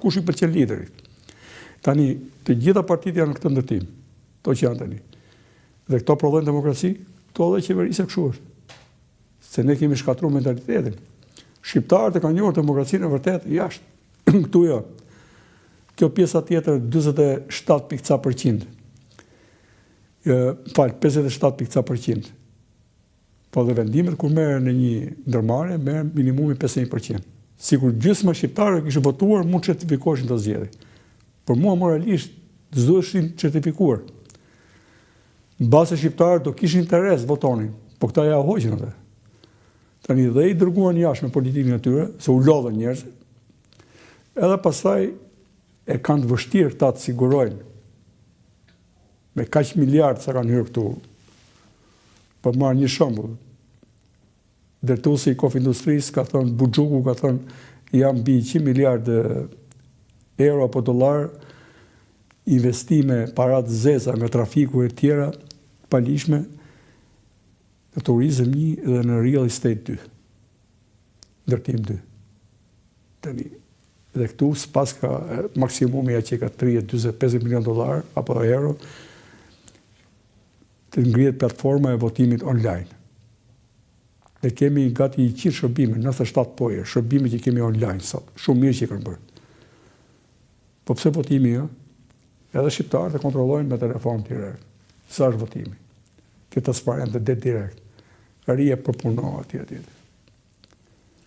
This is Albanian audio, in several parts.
kush i pëlqen liderit. Tani, të gjitha partitë janë në këtë ndërtim, to që janë tani. Dhe këto prodhojnë demokraci, këto dhe qeverisë kështu është. Se ne kemi shkatruar mentalitetin. Shqiptarët e kanë njohur demokracinë e vërtet jashtë. Këtu jo. Kjo pjesa tjetër 47,%. 57,%. Po dhe vendimet kur merren në një ndërmarrje merren minimumi 51%. Sikur gjysma shqiptarëve kishte votuar, mund të certifikoheshin të zgjedhje. Por mua moralisht duheshin certifikuar. Mbase shqiptarët do kishin interes votonin, po këta ja hoqën atë. Tani dhe i dërguan jashtë me politikën e tyre, se u lodhën njerëz. Edhe pastaj e kanë të vështirë këta të sigurojnë me kaq miliardë sa kanë hyrë këtu. Po marr një shembull. Drejtuesi i Kofindustrisë ka thënë, Buxhuku ka thënë jam mbi 100 miliardë euro apo dollar investime para të zeza nga trafiku e tjera palishme në turizëm 1 dhe në real estate 2. Ndërtim 2. Tani, dhe këtu s'pas ka maksimumi që ka 30-40-50 milion dollar apo euro të ngrihet platforma e votimit online. Dhe kemi gati 100 shërbime, 97 poje, shërbime që kemi online sot. Shumë mirë që i kanë bërë. Po pse votimi jo? Edhe shqiptarët e kontrollojnë me telefon direkt. Sa është votimi? Kjo transparent dhe det direkt. Rije përpunohet atje.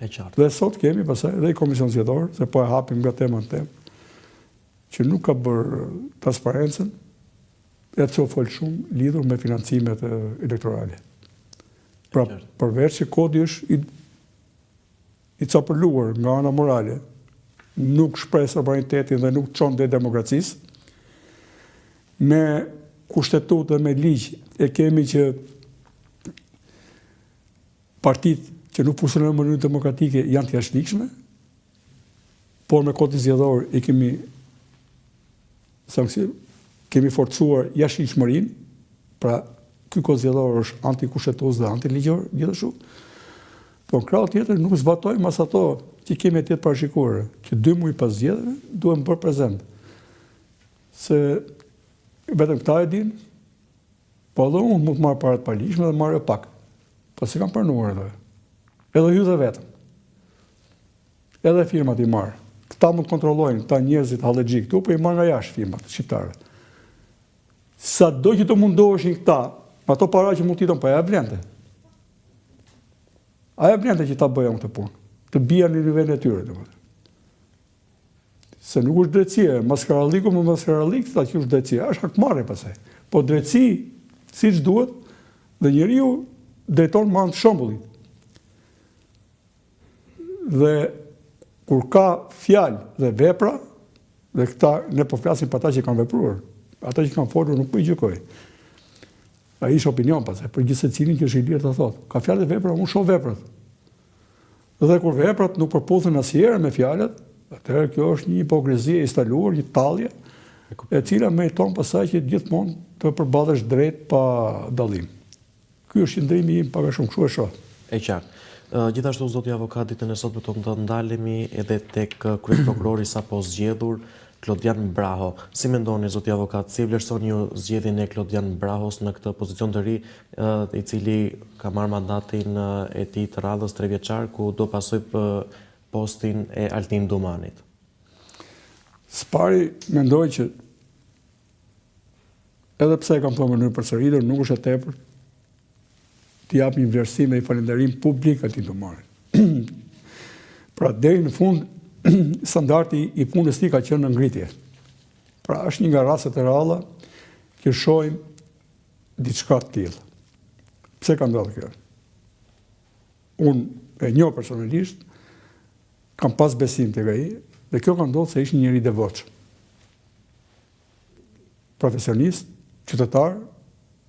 E qartë. Dhe sot kemi pasaj edhe i komision zgjedhor, se po e hapim nga tema në temë, që nuk ka bërë transparencën, e të folë shumë lidhur me financimet elektorale. Pra, përveç që kodi është i capërluar nga ana morale, nuk shpreh sovranitetin dhe nuk çon dhe demokracisë, me kushtetut dhe me ligj e kemi që partitë që nuk funksionojnë në mënyrë demokratike janë të jashtëligjshme, por me kodin zgjedhor i kemi kemi forcuar jashtëligjshmërinë, pra ky kod zgjedhor është antikushtetues dhe antiligjor gjithashtu. Po në krah tjetër nuk zbatojmë as ato që kemi atje të parashikuara, që 2 muaj pas zgjedhjeve duhem bërë prezent. Se vetëm këta e din, po edhe unë mund të marr parat palishme dhe marrë pak. Po se kam pranuar edhe. Edhe ju dhe vetëm. Edhe firmat i marrë. Këta mund të kontrollojnë, këta njerëzit hallexhi këtu, po i marrë nga jashtë firmat shqiptare. Sa do që të mundoheshin këta, ato para që mund t'itën, po ja blente. Aja blente që ta bëjmë këtë punë, të bija në nivelin e tyre. Se nuk është drejtësia, maskaralliku më maskarallik, ta që është drejtësia, është hakmarrje pasaj. Po drejtësi, siç duhet, dhe njeriu drejton me anë të shembullit. Dhe kur ka fjalë dhe vepra, dhe këta ne po flasim për ata që kanë vepruar, ata që kanë folur nuk po i gjykoj. Ai është opinion pasaj, për gjithë secilin që është i lirë të thotë. Ka fjalë dhe vepra, unë shoh veprat. Dhe kur veprat nuk përputhen asnjëherë me fjalët, atëherë kjo është një hipokrizi e instaluar, një tallje, e cila meriton pasaj që gjithmonë të përballesh drejt pa dallim. Ky është qëndrimi im pak a shumë, kështu e shoh. E qartë. Gjithashtu, zoti avokat, ditën e sotme do të ndalemi edhe tek kryeprokurori sapo zgjedhur, Klodian Braho. Si mendoni, zoti avokat, si vlerësoni ju zgjedhjen e Klodian Brahos në këtë pozicion të ri, i cili ka marrë mandatin e tij të radhës 3 vjeçar, ku do pasoj postin e Altin Dumanit? Spari mendoj që edhe pse e kam thënë në mënyrë përsëritur, nuk është e tepër të jap një vlerësim e falënderim publik Altin Dumanit. Pra deri në fund standardi i punës tij ka qenë në ngritje. Pra është një nga rastet e ralla që shohim diçka të tillë. Pse ka ndodhur kjo? Unë e njoh personalisht, kam pas besim tek ai, dhe kjo ka ndodhur se ishte një njeri devotshëm. Profesionist, qytetar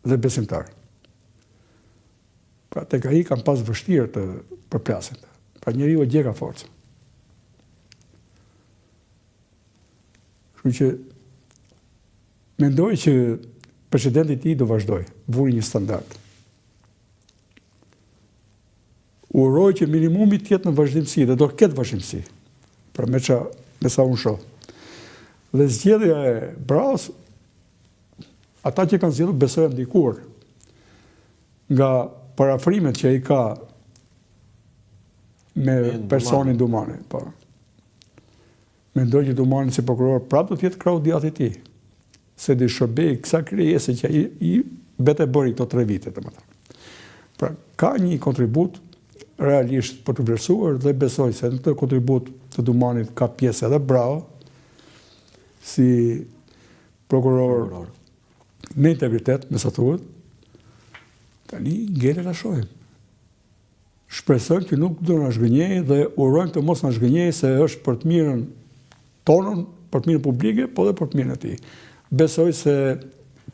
dhe besimtar. Pra tek ai kam pas vështirë të përplasen. Pra njeriu e gjeka forcën. Kështu që mendoj që presidenti i tij do vazhdoj, vuri një standard. Uroj që minimumi të jetë në vazhdimsi dhe do ketë vazhdimsi. Pra me sa unë shoh. Dhe zgjedhja e Braos, ata që kanë zgjedhur besojnë ndikuar nga parafrimet që ai ka me personin Dumani. Po. Mendoj që Dumani si prokuror prapë do të jetë krau djathi i tij. Se di shërbej kësa krijese që i bete bëri këto 3 vite, domethënë. Pra, ka një kontribut realisht për të vlerësuar dhe besoj se në këtë kontribut të Dumanit ka pjesë edhe Brao, si prokuror me integritet, me sa thuhet, tani ngele ta shohim. Shpresojmë që nuk do na zhgënjej dhe urojmë të mos na zhgënjej se është për të mirën tonën, për të mirën publike, po dhe për të mirën e tij. Besoj se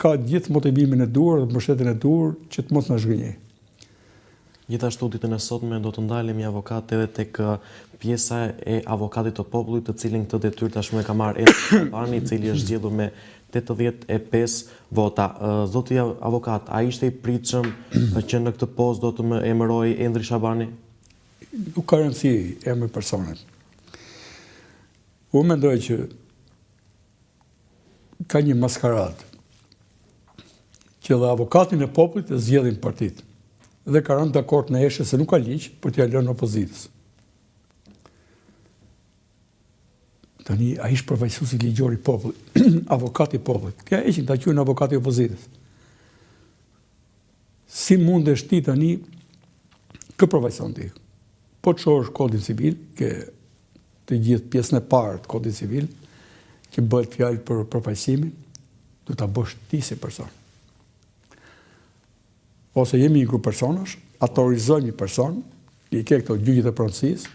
ka gjithë motivimin e duhur dhe mbështetjen e duhur që të mos na zhgënjej. Gjithashtu ditën e sotme do të ndalemi avokat edhe tek pjesa e avokatit të popullit, të cilin këtë detyrë tashmë e ka marrë Endri Shabani, i cili është zgjedhur me 85 vota. Zoti avokat, a ishte i pritshëm që në këtë postë do të më emëroj Endri Shabani? Nuk ka rëndësi emri personit. Unë mendoj që ka një maskaradë që dhe avokatin e popullit e zgjedhin partitë dhe ka rënë dakord në eshe se nuk ka ligj për t'ia lënë opozitës. Tani, a ishtë përfaqësuesi ligjor i popullit, avokati i popullit. Kja eqin ta quajnë avokati i opozitës. Si mundesh ti tani kë përfaqëson ti? Po të shohësh kodin civil, ke të gjithë pjesën e parë të kodit civil, që bëhet fjalë për përfaqësimin, do ta bësh ti si person. Ose jemi një grup personash, autorizoj një person, i ke këto gjyqjet e pronësisë,